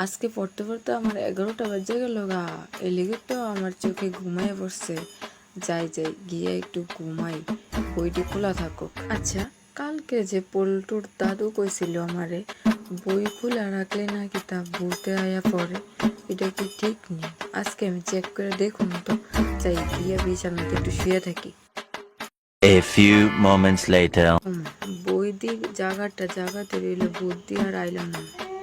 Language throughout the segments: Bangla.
আজকে পড়তে পড়তে আমার 11টা বেজে গেল গা। এই লেগে তো আমার চোখে ঘুমায় পড়ছে। যাই যাই গিয়ে একটু ঘুমাই, বইটি খোলা থাকুক। আচ্ছা, কালকে যে পল্টুর দাদু কইছিল আমারে বই খোলা রাখলে নাকি তা ভূতে আয়া পড়ে, এটা কি ঠিক নেই? আজকে আমি চেক করে দেখুন তো। যাই গিয়ে বিছানাতে একটু শুয়ে থাকি। A few moments later. বই দি জাগাতে রইল, বুদ্ধি আর আইল না।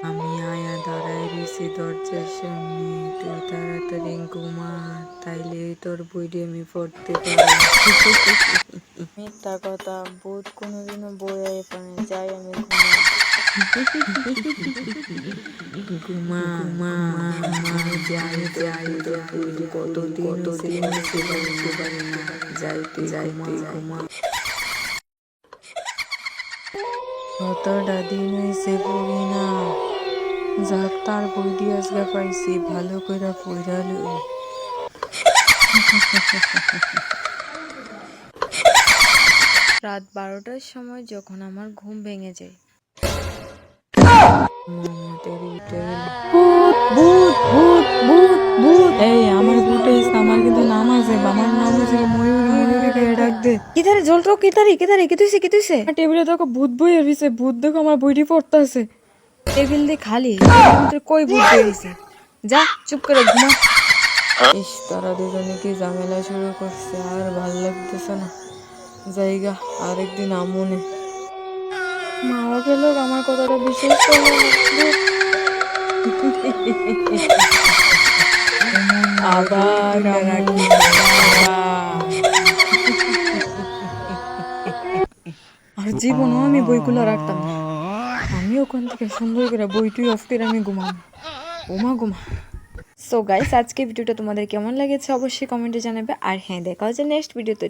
আমি আয়া দাঁড়ায় রয়েছি দরজার সামনে, তুই তাড়াতাড়ি ঘুমা, তাইলে তোর বইটি আমি পড়তে পারি। মিথ্যা কথা, ভূত কোনোদিনও বই আয় পারে, যাই আমি ঘুমা ঘুমা যাই যাই কতদিন পারি না, যাই তুই ঘুমা। কতটা দিন হয়েছে পড়ি না, যাক তার বইটি আজকে পাইছি, ভালো করে পড়া লই। রাত 12টার সময় যখন আমার ঘুম ভেঙে যায়, আমার কিন্তু নাম আছে, আমার নাম হচ্ছে ময়ূরী। ময়ূরীকে ডাক দে। কিতারে জলটো, কিতারে কি তুইছে? টেবিলে দেখো ভূত বই এসেছে, ভূত দেখো আমার বইটি পড়তে আছে। টেবিল দিয়ে খালি, ভিতরে কই ভূত বেরিয়েছে? যা চুপ করে ঘুমা। ইস, তারা দুজনে কি ঝামেলা শুরু করছে, আর ভাল লাগতেছে না। জায়গা আরেকদিন আমনে মাও গেল, আমার কথাটা বিশ্বাস করলো না। আবার আর জীবনও আমি বইগুলো রাখতাম না। আমি ওখান থেকে সুন্দর করে বইটি অফ করে আমি ঘুমা। সো গাইস, আজকে ভিডিওটা তোমাদের কেমন লেগেছে অবশ্যই কমেন্টে জানাবে। আর হ্যাঁ, দেখা হচ্ছে নেক্সট ভিডিওতে।